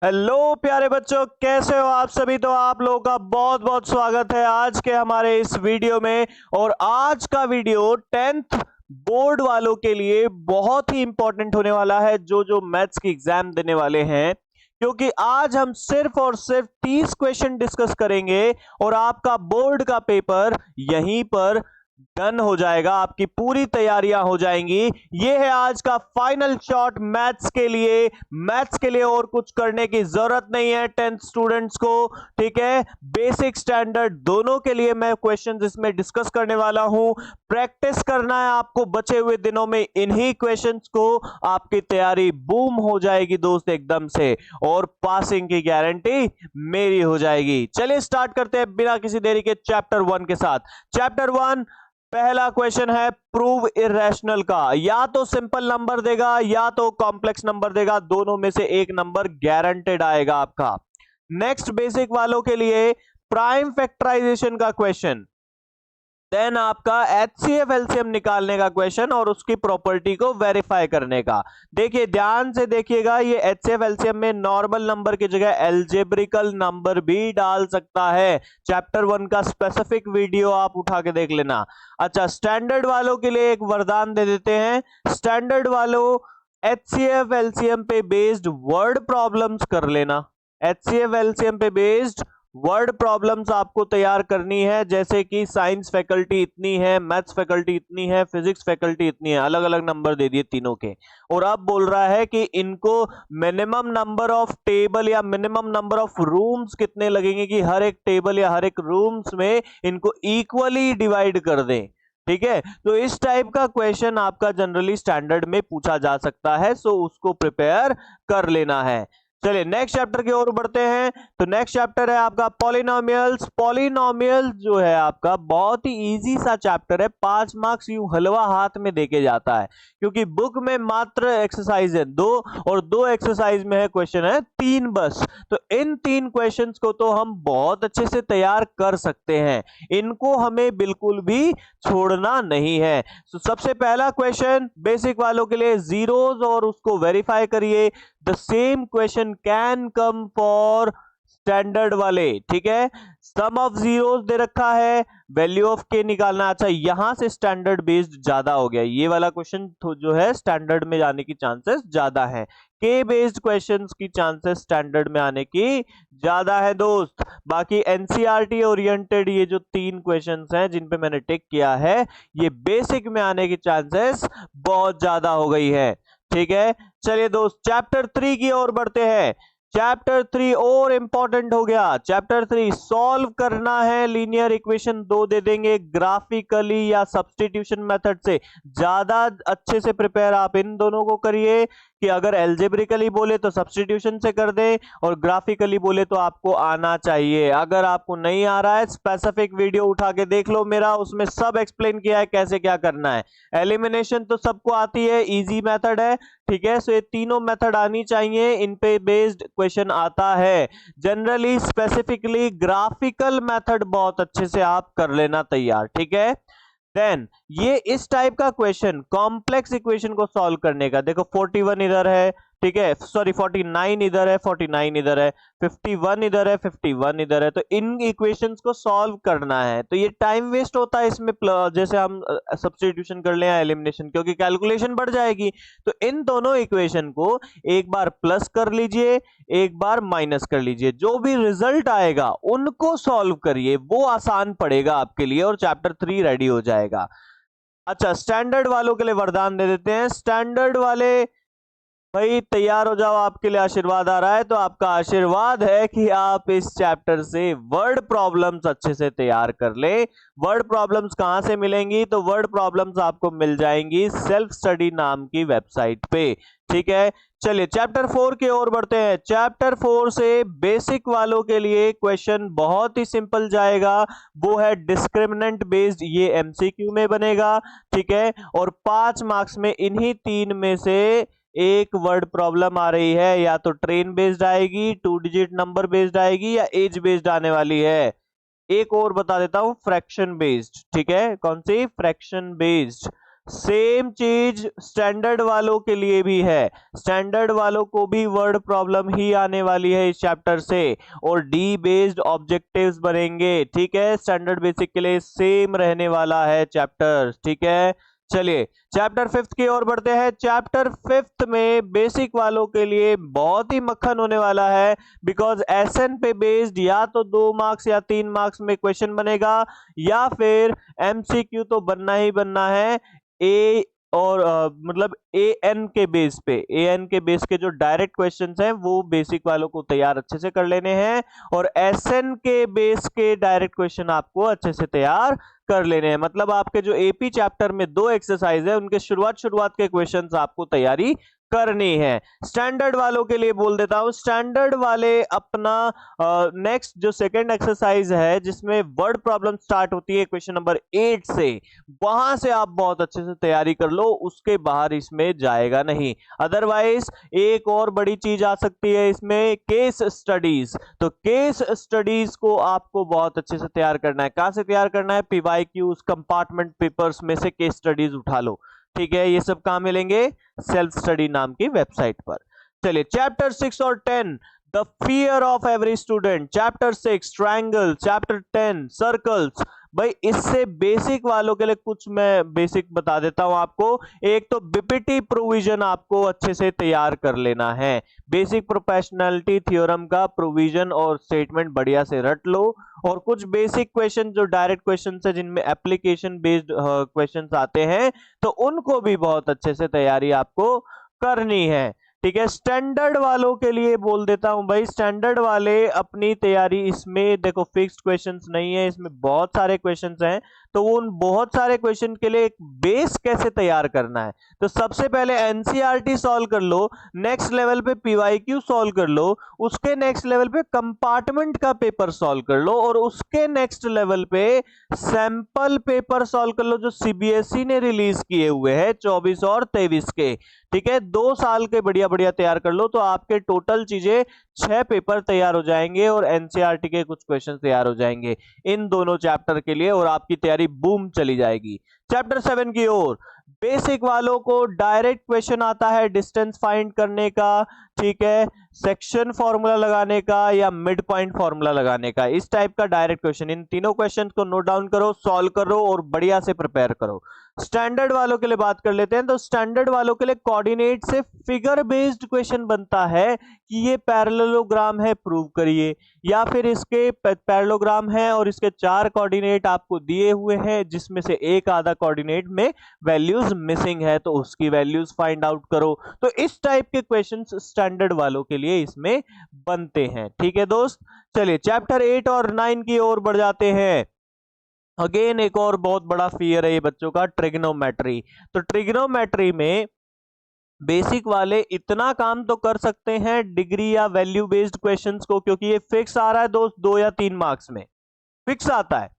Hello प्यारे बच्चों, कैसे हो आप सभी। तो आप लोगों का बहुत बहुत स्वागत है आज के हमारे इस वीडियो में। और आज का वीडियो 10th बोर्ड वालों के लिए बहुत ही इंपॉर्टेंट होने वाला है, जो जो मैथ्स की एग्जाम देने वाले हैं, क्योंकि आज हम सिर्फ और सिर्फ 30 क्वेश्चन डिस्कस करेंगे और आपका बोर्ड का पेपर यहीं पर डन हो जाएगा, आपकी पूरी तैयारियां हो जाएंगी। ये है आज का फाइनल शॉट मैथ्स के लिए। मैथ्स के लिए और कुछ करने की जरूरत नहीं है 10th स्टूडेंट्स को, ठीक है। बेसिक स्टैंडर्ड दोनों के लिए मैं क्वेश्चंस इसमें डिस्कस करने वाला हूं। प्रैक्टिस करना है आपको बचे हुए दिनों में इन्हीं क्वेश्चंस को, आपकी तैयारी बूम हो जाएगी दोस्त एकदम से, और पासिंग की गारंटी मेरी हो जाएगी। चलिए स्टार्ट करते हैं बिना किसी देरी के चैप्टर 1 के साथ। चैप्टर 1 पहला क्वेश्चन है प्रूव इरेशनल का। या तो सिंपल नंबर देगा या तो कॉम्प्लेक्स नंबर देगा, दोनों में से एक नंबर गारंटेड आएगा आपका। नेक्स्ट बेसिक वालों के लिए प्राइम फैक्टराइजेशन का क्वेश्चन, देन आपका एचसीएफ एलसीएम निकालने का क्वेश्चन और उसकी प्रॉपर्टी को वेरीफाई करने का। देखिए ध्यान से देखिएगा, ये एचसीएफ एलसीएम में नॉर्मल नंबर की जगह एल्जेब्रिकल नंबर भी डाल सकता है। चैप्टर 1 का स्पेसिफिक वीडियो आप उठा के देख लेना। अच्छा, स्टैंडर्ड वालों के लिए एक वरदान दे देते हैं। स्टैंडर्ड वालों एचसीएफ एलसीएम पे बेस्ड वर्ड प्रॉब्लम्स कर लेना। एचसीएफ एलसीएम पे बेस्ड वर्ड प्रॉब्लम्स आपको तैयार करनी है, जैसे कि साइंस फैकल्टी इतनी है, मैथ्स फैकल्टी इतनी है, फिजिक्स फैकल्टी इतनी है, अलग अलग नंबर दे दिए तीनों के। और अब बोल रहा है कि इनको मिनिमम नंबर ऑफ टेबल या मिनिमम नंबर ऑफ रूम्स कितने लगेंगे, कि हर एक टेबल या हर एक रूम्स में इनको इक्वली डिवाइड कर दें। ठीक है, तो इस टाइप का क्वेश्चन आपका जनरली स्टैंडर्ड में पूछा जा सकता है, सो उसको प्रिपेयर कर लेना है। चलिए नेक्स्ट चैप्टर की ओर बढ़ते हैं। तो नेक्स्ट चैप्टर है आपका पॉलिनोमियल्स। पॉलिनोमियल्स जो है आपका बहुत ही इजी सा चैप्टर है, 5 मार्क्स यूं हलवा हाथ में देके जाता है, क्योंकि बुक में मात्र एक्सरसाइज है 2 और 2 एक्सरसाइज में है क्वेश्चन है 3 बस। तो इन 3 क्वेश्चंस को तो हम बहुत अच्छे से तैयार कर सकते हैं, इनको हमें बिल्कुल भी छोड़ना नहीं है। तो सबसे पहला क्वेश्चन बेसिक वालों के लिए जीरोस और उसको वेरीफाई करिए। The same question can come for standard वाले, ठीक है। सम ऑफ जीरोस दे रखा है, वैल्यू ऑफ के निकालना। अच्छा, यहां से स्टैंडर्ड बेस्ड ज्यादा हो गया, ये वाला क्वेश्चन जो है स्टैंडर्ड में जाने की चांसेस ज्यादा है। के बेस्ड क्वेश्चंस की चांसेस स्टैंडर्ड में आने की ज्यादा है दोस्त। बाकी एनसीईआरटी ओरिएंटेड ये जो 3 क्वेश्चंस हैं जिन पे मैंने टिक किया है, ये बेसिक में आने की चांसेस बहुत ज्यादा हो गई है, ठीक है। चलिए दोस्त चैप्टर 3 की ओर बढ़ते हैं। चैप्टर 3 और इंपॉर्टेंट हो गया। चैप्टर 3 सॉल्व करना है लीनियर इक्वेशन, 2 दे देंगे ग्राफिकली या सब्स्टिट्यूशन मेथड से। ज्यादा अच्छे से प्रिपेयर आप इन दोनों को करिए, कि अगर एल्जेब्रिकली बोले तो सब्स्टिट्यूशन से कर दे और ग्राफिकली बोले तो आपको आना चाहिए। अगर आपको नहीं आ रहा है, स्पेसिफिक वीडियो उठा के देख लो मेरा, उसमें सब एक्सप्लेन किया है कैसे क्या करना है। एलिमिनेशन तो सबको आती है, इजी मेथड है, ठीक है। सो ये तीनों मेथड आनी चाहिए, इन पे बेस्ड क्वेश्चन आता है। जनरली स्पेसिफिकली ग्राफिकल मेथड बहुत अच्छे से आप कर लेना तैयार, ठीक है। देन ये इस टाइप का क्वेश्चन कॉम्प्लेक्स इक्वेशन को सॉल्व करने का, देखो 41 इधर है, ठीक है, सॉरी 49 इधर है, 49 इधर है, 51 इधर है, 51 इधर है, तो इन इक्वेशंस को सॉल्व करना है। तो ये टाइम वेस्ट होता है इसमें, जैसे हम सब्स्टिट्यूशन कर ले या एलिमिनेशन, क्योंकि कैलकुलेशन बढ़ जाएगी। तो इन दोनों इक्वेशन को एक बार प्लस कर लीजिए, एक बार माइनस कर लीजिए, जो भी रिजल्ट आएगा उनको सॉल्व करिए, वो आसान पड़ेगा आपके लिए और चैप्टर 3 रेडी हो जाएगा। अच्छा, स्टैंडर्ड वालों के लिए वरदान दे देते हैं। स्टैंडर्ड वाले भाई तैयार हो जाओ, आपके लिए आशीर्वाद आ रहा है। तो आपका आशीर्वाद है कि आप इस चैप्टर से वर्ड प्रॉब्लम्स अच्छे से तैयार कर ले। वर्ड प्रॉब्लम्स कहां से मिलेंगी, तो वर्ड प्रॉब्लम्स आपको मिल जाएंगी सेल्फ स्टडी नाम की वेबसाइट पे, ठीक है। चलिए चैप्टर 4 की ओर बढ़ते हैं। चैप्टर 4 से बेसिक वालों के लिए क्वेश्चन बहुत ही सिंपल जाएगा, वो है डिस्क्रिमिनेंट बेस्ड, ये एमसीक्यू में बनेगा, ठीक है। और 5 मार्क्स में इन्हीं 3 में से एक वर्ड प्रॉब्लम आ रही है, या तो ट्रेन बेस्ड आएगी, 2 डिजिट नंबर बेस्ड आएगी, या एज बेस्ड आने वाली है। एक और बता देता हूं, फ्रैक्शन बेस्ड, ठीक है। कौन सी? Fraction based. सेम चीज स्टैंडर्ड वालों के लिए भी है। स्टैंडर्ड वालों को भी वर्ड प्रॉब्लम ही आने वाली है इस चैप्टर से, और डी बेस्ड ऑब्जेक्टिव्स बनेंगे। ठीक है, स्टैंडर्ड बेसिक के लिए सेम रहने वाला है चैप्टर। ठीक है, चलिए चैप्टर 5 की ओर बढ़ते हैं। चैप्टर 5 में बेसिक वालों के लिए बहुत ही मक्खन होने वाला है, बिकॉज एसएन पे बेस्ड या तो 2 मार्क्स या 3 मार्क्स में क्वेश्चन बनेगा, या फिर एमसीक्यू तो बनना ही बनना है। ए और मतलब ए एन के बेस के जो डायरेक्ट क्वेश्चंस हैं वो बेसिक वालों को तैयार अच्छे से कर लेने हैं, और एस एन के बेस के डायरेक्ट क्वेश्चन आपको अच्छे से तैयार कर लेने हैं। मतलब आपके जो एपी चैप्टर में 2 एक्सरसाइज है उनके शुरुआत के क्वेश्चंस आपको तैयारी करनी है। स्टैंडर्ड वालों के लिए बोल देता हूं, स्टैंडर्ड वाले अपना नेक्स्ट जो सेकंड एक्सरसाइज है जिसमें वर्ड प्रॉब्लम स्टार्ट होती है क्वेश्चन नंबर 8 से, वहां से आप बहुत अच्छे से तैयारी कर लो, उसके बाहर इसमें जाएगा नहीं। अदरवाइज एक और बड़ी चीज आ सकती है इसमें, केस स्टडीज। तो केस स्टडीज को आपको बहुत अच्छे से तैयार करना है। कहां से तैयार करना है? पीवाईक्यूज, कंपार्टमेंट पेपर्स में से केस स्टडीज उठा लो। ठीक है, ये सब कहां मिलेंगे? सेल्फ स्टडी नाम की वेबसाइट पर। चलिए चैप्टर 6 और 10, the fear of every student. Chapter 6 triangle, chapter 10 circles. भाई इससे बेसिक वालों के लिए कुछ मैं बेसिक बता देता हूं आपको। एक तो बीपीटी प्रोविजन आपको अच्छे से तैयार कर लेना है। बेसिक प्रोपोर्शनैलिटी थ्योरम का प्रोविजन और स्टेटमेंट बढ़िया से रट लो, और कुछ बेसिक क्वेश्चन जो डायरेक्ट क्वेश्चन है जिनमें एप्लीकेशन बेस्ड क्वेश्चन आते हैं, तो उनको भी बहुत अच्छे से तैयारी आपको करनी है। ठीक है, स्टैंडर्ड वालों के लिए बोल देता हूं भाई, स्टैंडर्ड वाले अपनी तैयारी, इसमें देखो फिक्स्ड क्वेश्चंस नहीं है, इसमें बहुत सारे क्वेश्चंस हैं। तो उन बहुत सारे क्वेश्चन के लिए एक बेस कैसे तैयार करना है, तो सबसे पहले एनसीईआरटी सॉल्व कर लो, नेक्स्ट लेवल पे पीवाईक्यू सॉल्व कर लो, उसके नेक्स्ट लेवल पे कंपार्टमेंट का पेपर सॉल्व कर लो, और उसके नेक्स्ट लेवल पे सैंपल पेपर सॉल्व कर लो जो सीबीएसई ने रिलीज किए हुए हैं 24 और 23 के। ठीक है, 2 साल के बढ़िया बढ़िया तैयार कर लो, तो आपके टोटल चीजें 6 पेपर तैयार हो जाएंगे, और एनसीईआरटी के कुछ क्वेश्चन तैयार हो जाएंगे इन दोनों चैप्टर के लिए, और आपकी तैयारी बूम चली जाएगी। चैप्टर 7 की ओर, बेसिक वालों को डायरेक्ट क्वेश्चन आता है डिस्टेंस फाइंड करने का, ठीक है, सेक्शन फॉर्मूला लगाने का या मिड पॉइंट फॉर्मूला लगाने का, इस टाइप का डायरेक्ट क्वेश्चन। इन तीनों क्वेश्चन को नोट डाउन करो, सॉल्व करो और बढ़िया से प्रिपेयर करो। स्टैंडर्ड वालों के लिए बात कर लेते हैं, तो स्टैंडर्ड वालों के लिए कोऑर्डिनेट से फिगर बेस्ड क्वेश्चन बनता है कि ये पैरेललोग्राम है, प्रूव करिए, या फिर इसके पैरेललोग्राम है और इसके 4 कोऑर्डिनेट आपको दिए हुए हैं जिसमें से एक आधा कोऑर्डिनेट में वैल्यूज मिसिंग है, तो उसकी वैल्यूज फाइंड आउट करो। तो इस टाइप के क्वेश्चंस स्टैंडर्ड वालों के लिए इसमें बनते हैं। ठीक है दोस्त, चलिए चैप्टर 8 और 9 की ओर बढ़ जाते हैं। अगेन एक और बहुत बड़ा फियर है ये बच्चों का, ट्रिग्नोमेट्री। तो ट्रिग्नोमेट्री में बेसिक वाले इतना काम तो कर सकते हैं डिग्री या वैल्यू बेस्ड क्वेश्चंस को, क्योंकि ये फिक्स आ रहा है दोस्त, 2 या 3 मार्क्स में फिक्स आता है।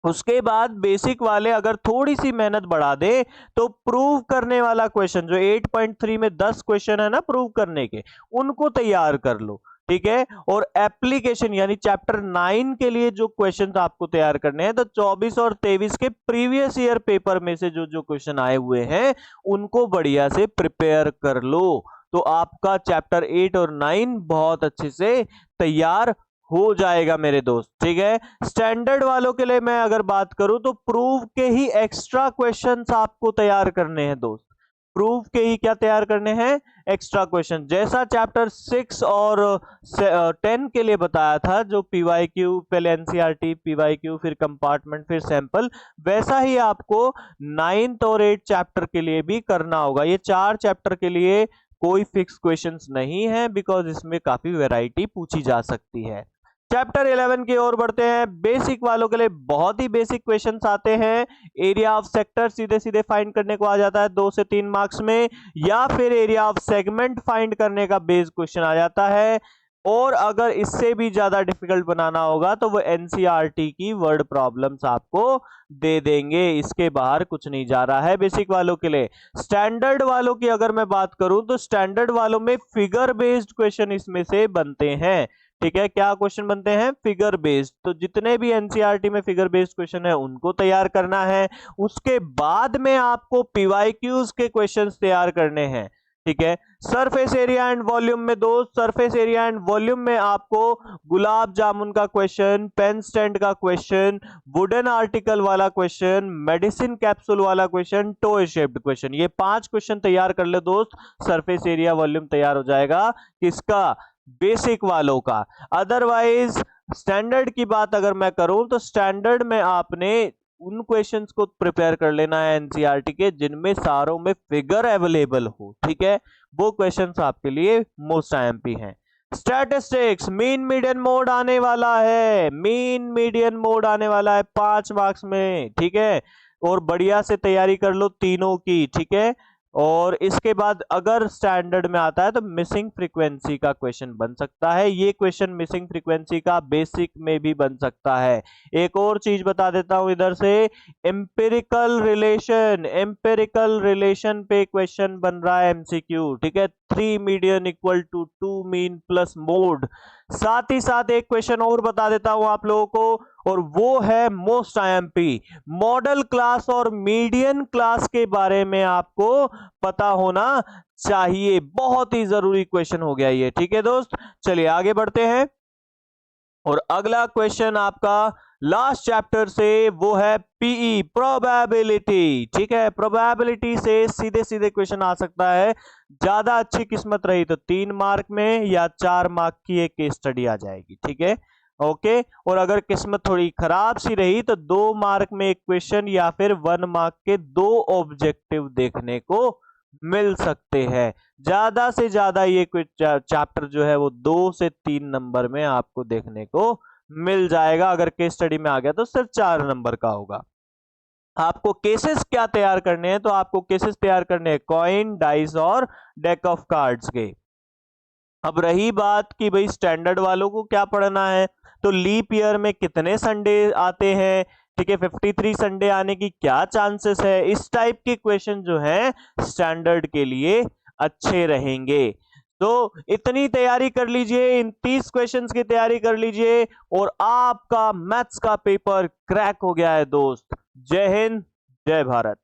उसके बाद बेसिक वाले अगर थोड़ी सी मेहनत बढ़ा दे तो प्रूव करने वाला क्वेश्चन, जो 8.3 में 10 क्वेश्चन है ना प्रूव करने के, उनको तैयार कर लो। ठीक है, और एप्लीकेशन यानी चैप्टर 9 के लिए जो क्वेश्चंस आपको तैयार करने हैं, तो 24 और 23 के प्रीवियस ईयर पेपर में से जो जो क्वेश्चन आए हुए हैं उनको बढ़िया से प्रिपेयर कर लो, तो आपका चैप्टर 8 और 9 बहुत अच्छे से तैयार हो जाएगा मेरे दोस्त। ठीक है, स्टैंडर्ड वालों के लिए मैं अगर बात करूं तो प्रूफ के ही एक्स्ट्रा क्वेश्चंस आपको तैयार करने हैं दोस्त। प्रूफ के ही क्या तैयार करने हैं? एक्स्ट्रा क्वेश्चन, जैसा चैप्टर 6 और 10 के लिए बताया था, जो पीवाईक्यू, पहले एनसीईआरटी, पीवाईक्यू, फिर कंपार्टमेंट, फिर सैंपल, वैसा ही आपको 9th और 8th चैप्टर के लिए भी करना होगा। ये 4 चैप्टर के लिए कोई फिक्स क्वेश्चंस नहीं है, बिकॉज इसमें काफी वैरायटी पूछी जा सकती है। चैप्टर 11 की ओर बढ़ते हैं। बेसिक वालों के लिए बहुत ही बेसिक क्वेश्चंस आते हैं। एरिया ऑफ सेक्टर सीधे सीधे फाइंड करने को आ जाता है 2 से 3 मार्क्स में, या फिर एरिया ऑफ सेगमेंट फाइंड करने का बेस क्वेश्चन आ जाता है, और अगर इससे भी ज्यादा डिफिकल्ट बनाना होगा तो वो एनसीईआरटी की वर्ड प्रॉब्लम्स आपको दे देंगे। इसके बाहर कुछ नहीं जा रहा है बेसिक वालों के लिए। स्टैंडर्ड वालों की अगर मैं बात करूं तो स्टैंडर्ड वालों में फिगर बेस्ड क्वेश्चन इसमें से बनते हैं। ठीक है, क्या क्वेश्चन बनते हैं? Figure based. तो जितने भी एनसीईआरटी में फिगर बेस्ड क्वेश्चन है उनको तैयार करना है। उसके बाद में आपको पीवाईक्यूज के क्वेश्चंस तैयार करने हैं। ठीक है, सरफेस एरिया एंड वॉल्यूम में दोस्त, सरफेस एरिया एंड वॉल्यूम में आपको गुलाब जामुन का क्वेश्चन, पेन स्टैंड का क्वेश्चन, वुडन आर्टिकल वाला क्वेश्चन, मेडिसिन कैप्सूल वाला क्वेश्चन, टॉय शेप्ड क्वेश्चन, ये 5 क्वेश्चन तैयार कर ले दोस्त। सरफेस एरिया वॉल्यूम तैयार हो जाएगा किसका? बेसिक वालों का। अदरवाइज स्टैंडर्ड की बात अगर मैं करूं तो स्टैंडर्ड में आपने उन क्वेश्चंस को प्रिपेयर कर लेना है एनसीईआरटी के जिनमें सारों में फिगर अवेलेबल हो। ठीक है, वो क्वेश्चंस आपके लिए मोस्ट आईएमपी हैं। स्टैटिस्टिक्स मीन मीडियन मोड आने वाला है, मीन मीडियन मोड आने वाला है 5 मार्क्स में। ठीक है, और बढ़िया से तैयारी कर लो तीनों की। ठीक है, और इसके बाद अगर स्टैंडर्ड में आता है तो मिसिंग फ्रीक्वेंसी का क्वेश्चन बन सकता है। ये क्वेश्चन मिसिंग फ्रीक्वेंसी का बेसिक में भी बन सकता है। एक और चीज बता देता हूं इधर से, एम्पिरिकल रिलेशन पे क्वेश्चन बन रहा है एमसीक्यू। ठीक है, 3 median equal to 2 mean plus mode. साथ ही साथ एक क्वेश्चन और बता देता हूं आप लोगों को, और वो है मोस्ट आईएमपी, मॉडल क्लास और मीडियन क्लास के बारे में आपको पता होना चाहिए। बहुत ही जरूरी क्वेश्चन हो गया ये। ठीक है दोस्त, चलिए आगे बढ़ते हैं। और अगला क्वेश्चन आपका लास्ट चैप्टर से वो है पीई, प्रोबेबिलिटी। ठीक है, प्रोबेबिलिटी से सीधे सीधे क्वेश्चन आ सकता है। ज्यादा अच्छी किस्मत रही तो 3 मार्क में या 4 मार्क की एक केस स्टडी आ जाएगी। ठीक है, ओके। और अगर किस्मत थोड़ी खराब सी रही तो 2 मार्क में एक क्वेश्चन या फिर 1 मार्क के 2 ऑब्जेक्टिव देखने को मिल सकते हैं। ज्यादा से ज्यादा ये चैप्टर जो है वो 2 से 3 नंबर में आपको देखने को मिल जाएगा। अगर केस स्टडी में आ गया तो सिर्फ 4 नंबर का होगा। आपको केसेस क्या तैयार करने हैं? तो आपको केसेस तैयार करने हैं कॉइन, डाइस और डेक ऑफ कार्ड्स के। अब रही बात कि भाई स्टैंडर्ड वालों को क्या पढ़ना है, तो लीप ईयर में कितने संडे आते हैं? ठीक है, 53 संडे आने की क्या चांसेस है? इस टाइप के क्वेश्चन जो हैं स्टैंडर्ड के लिए अच्छे रहेंगे। तो इतनी तैयारी कर लीजिए, इन 30 क्वेश्चंस की तैयारी कर लीजिए और आपका मैथ्स का पेपर क्रैक हो गया है दोस्त। जय हिंद, जय भारत।